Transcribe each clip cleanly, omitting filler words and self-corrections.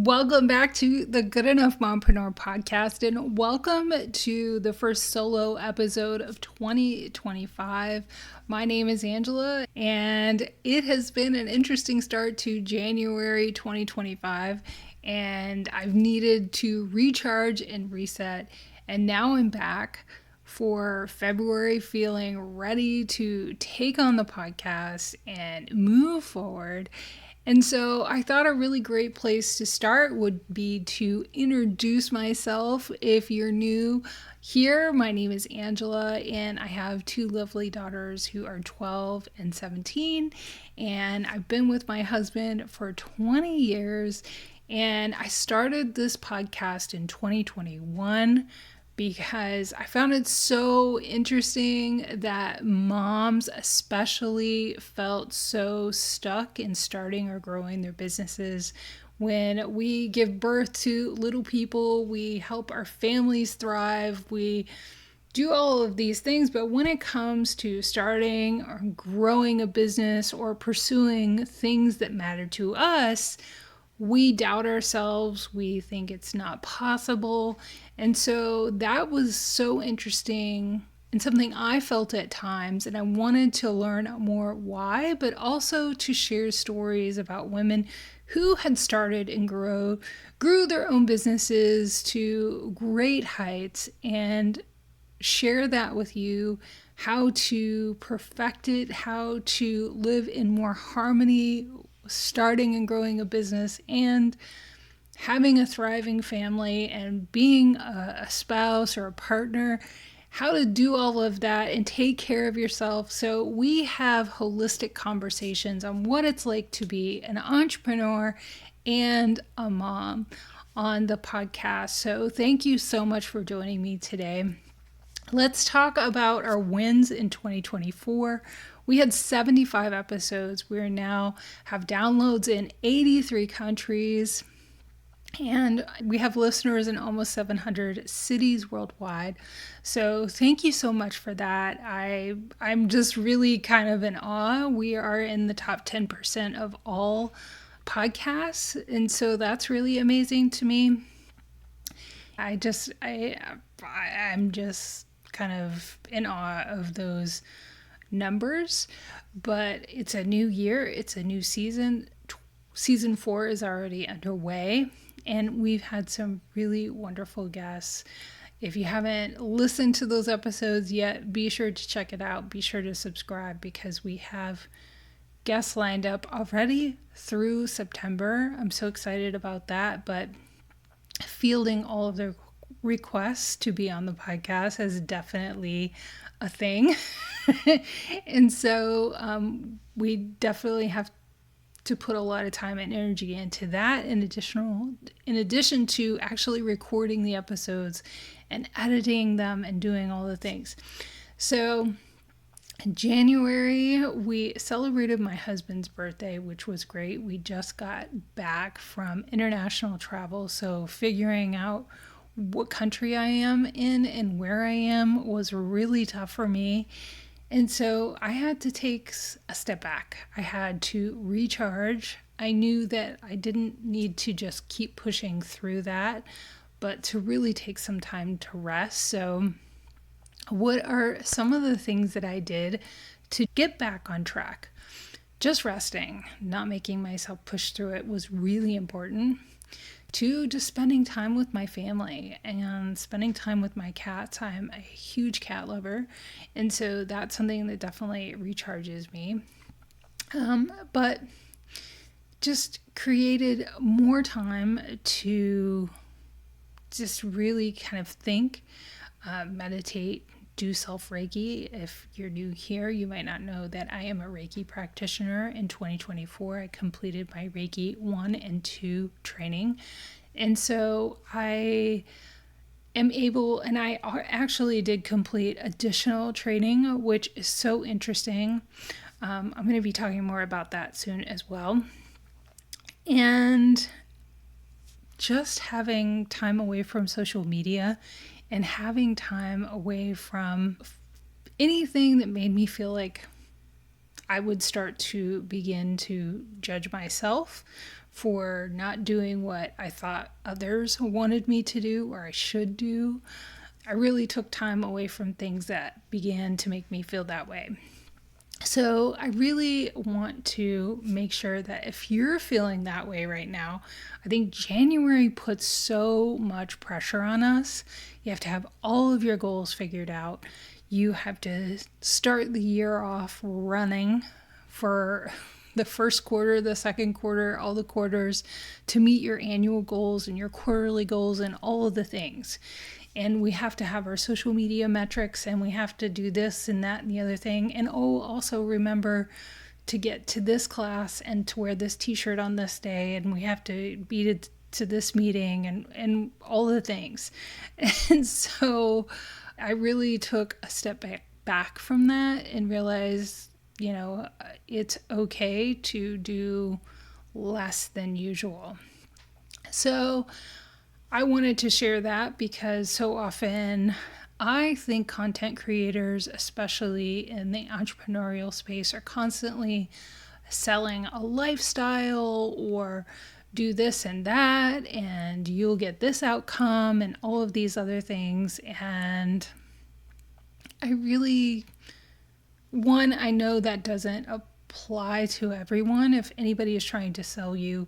Welcome back to the Good Enough Mompreneur Podcast, and welcome to the first solo episode of 2025. My name is Angela, and it has been an interesting start to January 2025, and I've needed to recharge and reset, and now I'm back for February feeling ready to take on the podcast and move forward. And so I thought a really great place to start would be to introduce myself. If you're new here, my name is Angela, and I have two lovely daughters who are 12 and 17. And I've been with my husband for 20 years. And I started this podcast in 2021 because I found it so interesting that moms especially felt so stuck in starting or growing their businesses. When we give birth to little people, we help our families thrive, we do all of these things, but when it comes to starting or growing a business or pursuing things that matter to us, we doubt ourselves, we think it's not possible. And so that was so interesting and something I felt at times, and I wanted to learn more why, but also to share stories about women who had started and grew their own businesses to great heights, and share that with you, how to perfect it, how to live in more harmony starting and growing a business and having a thriving family and being a spouse or a partner, how to do all of that and take care of yourself. So we have holistic conversations on what it's like to be an entrepreneur and a mom on the podcast. So thank you so much for joining me today. Let's talk about our wins in 2024. We had 75 episodes. We now have downloads in 83 countries, and we have listeners in almost 700 cities worldwide. So thank you so much for that. I'm just really kind of in awe. We are in the top 10% of all podcasts, and so that's really amazing to me. I'm just kind of in awe of those numbers, but it's a new year, it's a new season. Season 4 is already underway, and we've had some really wonderful guests. If you haven't listened to those episodes yet, be sure to check it out. Be sure to subscribe because we have guests lined up already through September. I'm so excited about that, but fielding all of their requests to be on the podcast is definitely a thing. And so we definitely have to put a lot of time and energy into that in addition to actually recording the episodes and editing them and doing all the things. So in January, we celebrated my husband's birthday, which was great. We just got back from international travel, so figuring out what country I am in and where I am was really tough for me. And so I had to take a step back. I had to recharge. I knew that I didn't need to just keep pushing through that, but to really take some time to rest. So what are some of the things that I did to get back on track? Just resting, not making myself push through it was really important. To just spending time with my family and spending time with my cats. I'm a huge cat lover, and so that's something that definitely recharges me. But just created more time to just really kind of think, meditate, do self-Reiki. If you're new here, you might not know that I am a Reiki practitioner. In 2024, I completed my Reiki 1 and 2 training. And so I am able, and I actually did complete additional training, which is so interesting. I'm going to be talking more about that soon as well. And just having time away from social media and having time away from anything that made me feel like I would start to begin to judge myself for not doing what I thought others wanted me to do or I should do. I really took time away from things that began to make me feel that way. So I really want to make sure that if you're feeling that way right now, I think January puts so much pressure on us. You have to have all of your goals figured out. You have to start the year off running for the first quarter, the second quarter, all the quarters to meet your annual goals and your quarterly goals and all of the things. And we have to have our social media metrics, and we have to do this and that and the other thing. And also remember to get to this class and to wear this t-shirt on this day, and we have to be to this meeting and all the things. And so I really took a step back from that and realized, it's okay to do less than usual. So I wanted to share that because so often I think content creators, especially in the entrepreneurial space, are constantly selling a lifestyle or do this and that, and you'll get this outcome and all of these other things. And I know that doesn't apply to everyone. If anybody is trying to sell you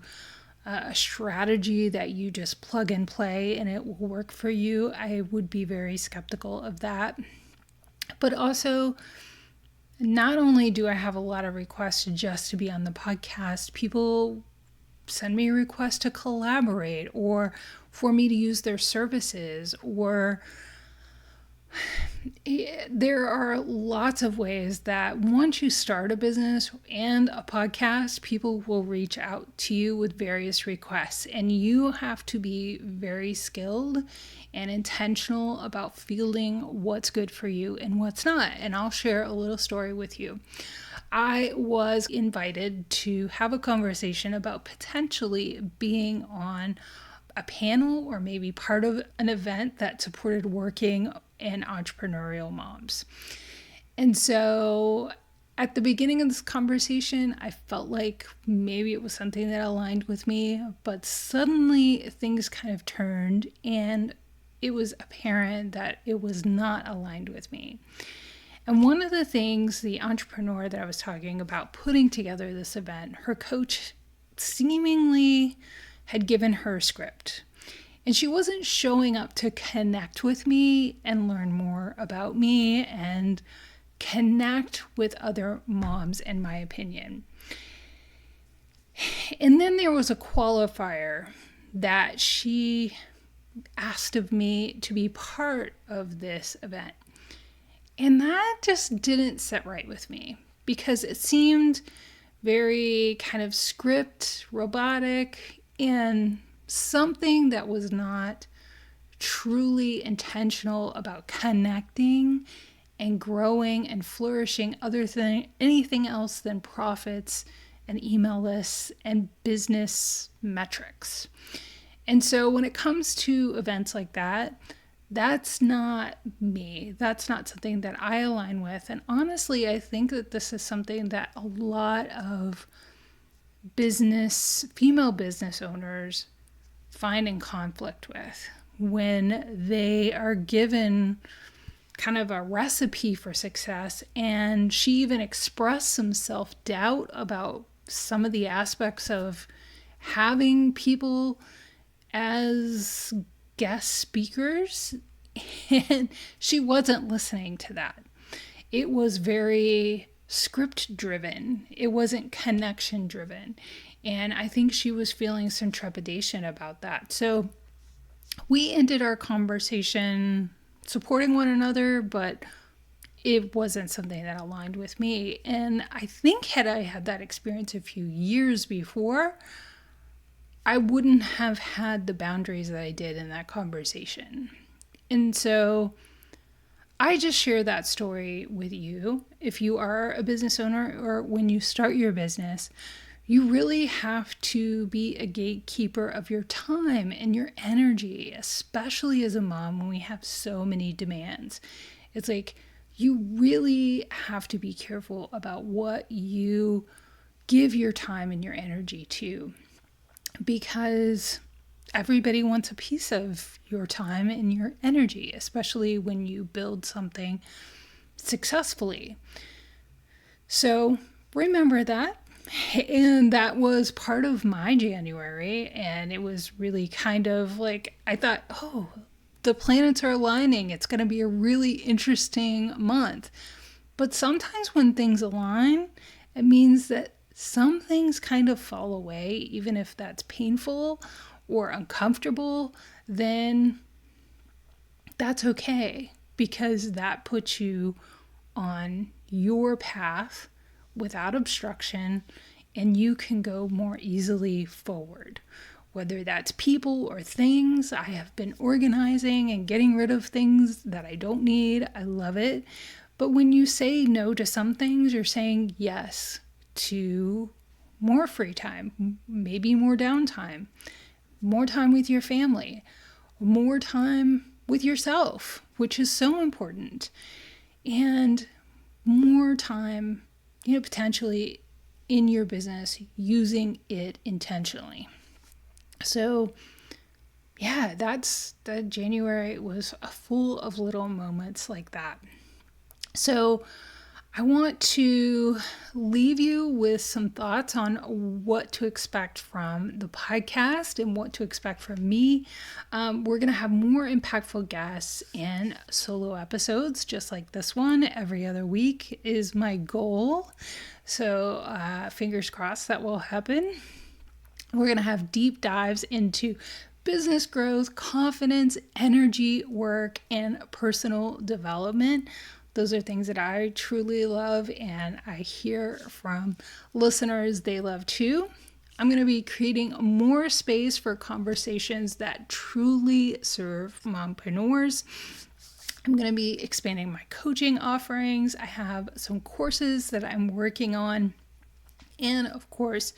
a strategy that you just plug and play and it will work for you, I would be very skeptical of that. But also, not only do I have a lot of requests just to be on the podcast, people send me requests to collaborate or for me to use their services, or there are lots of ways that once you start a business and a podcast, people will reach out to you with various requests, and you have to be very skilled and intentional about fielding what's good for you and what's not. And I'll share a little story with you. I was invited to have a conversation about potentially being on a panel or maybe part of an event that supported working and entrepreneurial moms. And so at the beginning of this conversation, I felt like maybe it was something that aligned with me, but suddenly things kind of turned and it was apparent that it was not aligned with me. And one of the things, the entrepreneur that I was talking about putting together this event, her coach seemingly had given her a script. And she wasn't showing up to connect with me and learn more about me and connect with other moms, in my opinion. And then there was a qualifier that she asked of me to be part of this event. And that just didn't sit right with me because it seemed very kind of script, robotic, and something that was not truly intentional about connecting and growing and flourishing anything else than profits and email lists and business metrics. And so when it comes to events like that, that's not me. That's not something that I align with. And honestly, I think that this is something that a lot of female business owners find in conflict with when they are given kind of a recipe for success. And she even expressed some self-doubt about some of the aspects of having people as guest speakers, and she wasn't listening to that. It was very script driven. It wasn't connection driven. And I think she was feeling some trepidation about that. So we ended our conversation supporting one another, but it wasn't something that aligned with me. And I think had I had that experience a few years before, I wouldn't have had the boundaries that I did in that conversation. And so I just share that story with you. If you are a business owner or when you start your business, you really have to be a gatekeeper of your time and your energy, especially as a mom when we have so many demands. It's like you really have to be careful about what you give your time and your energy to. because everybody wants a piece of your time and your energy, especially when you build something successfully. So remember that. And that was part of my January. And it was really kind of like, I thought, oh, the planets are aligning. It's going to be a really interesting month. But sometimes when things align, it means that some things kind of fall away, even if that's painful or uncomfortable, then that's okay, because that puts you on your path without obstruction, and you can go more easily forward. Whether that's people or things, I have been organizing and getting rid of things that I don't need. I love it. But when you say no to some things, you're saying yes to more free time, maybe more downtime, more time with your family, more time with yourself, which is so important, and more time, potentially in your business, using it intentionally. So yeah, that January was full of little moments like that. So I want to leave you with some thoughts on what to expect from the podcast and what to expect from me. We're going to have more impactful guests and solo episodes, just like this one, every other week is my goal. So fingers crossed that will happen. We're going to have deep dives into business growth, confidence, energy, work, and personal development. Those are things that I truly love, and I hear from listeners they love too. I'm going to be creating more space for conversations that truly serve mompreneurs. I'm going to be expanding my coaching offerings. I have some courses that I'm working on, and of course,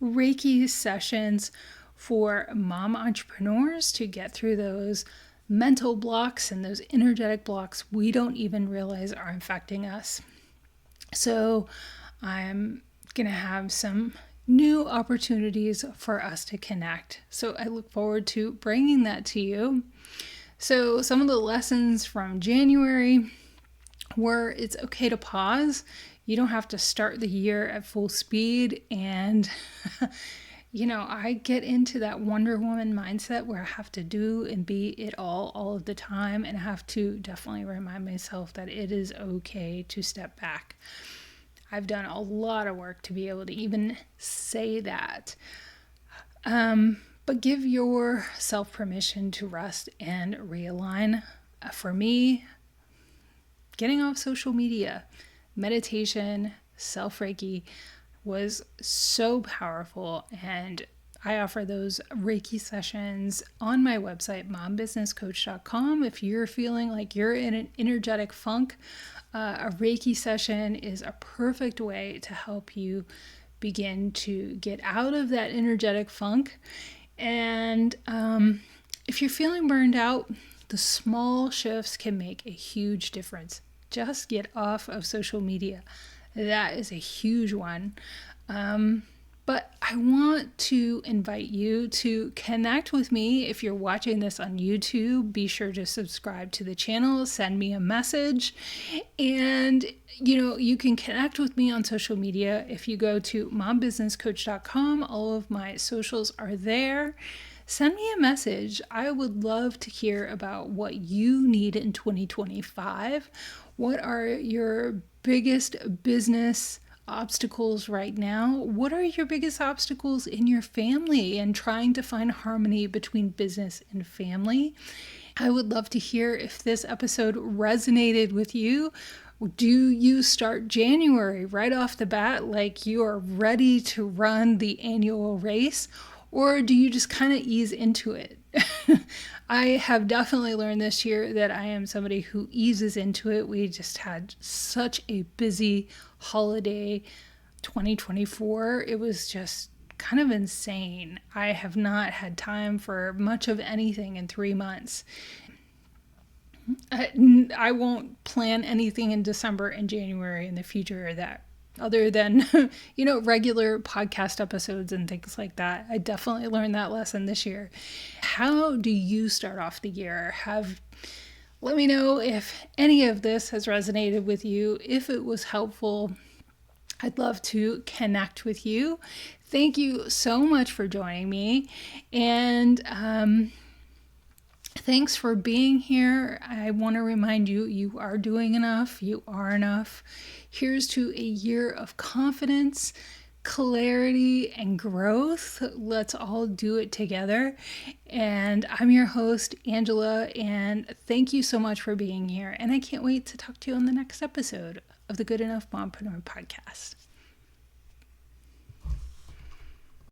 Reiki sessions for mom entrepreneurs to get through those mental blocks and those energetic blocks we don't even realize are infecting us. So I'm going to have some new opportunities for us to connect. So I look forward to bringing that to you. So some of the lessons from January were it's okay to pause. You don't have to start the year at full speed. And I get into that Wonder Woman mindset where I have to do and be it all of the time. And I have to definitely remind myself that it is okay to step back. I've done a lot of work to be able to even say that. But give yourself permission to rest and realign. For me, getting off social media, meditation, self-Reiki was so powerful, and I offer those Reiki sessions on my website, mombusinesscoach.com. If you're feeling like you're in an energetic funk, a Reiki session is a perfect way to help you begin to get out of that energetic funk. And if you're feeling burned out, the small shifts can make a huge difference. Just get off of social media. That is a huge one. But I want to invite you to connect with me. If you're watching this on YouTube, be sure to subscribe to the channel, send me a message, and you can connect with me on social media. If you go to mombusinesscoach.com, all of my socials are there. Send me a message. I would love to hear about what you need in 2025. What are your biggest business obstacles right now? What are your biggest obstacles in your family and trying to find harmony between business and family? I would love to hear if this episode resonated with you. Do you start January right off the bat like you are ready to run the annual race? Or do you just kind of ease into it? I have definitely learned this year that I am somebody who eases into it. We just had such a busy holiday 2024. It was just kind of insane. I have not had time for much of anything in 3 months. I won't plan anything in December and January in the future that other than, regular podcast episodes and things like that. I definitely learned that lesson this year. How do you start off the year? Let me know if any of this has resonated with you, if it was helpful. I'd love to connect with you. Thank you so much for joining me. And thanks for being here. I want to remind you, you are doing enough. You are enough. Here's to a year of confidence, clarity, and growth. Let's all do it together. And I'm your host, Angela, and thank you so much for being here. And I can't wait to talk to you on the next episode of the Good Enough Mompreneur Podcast.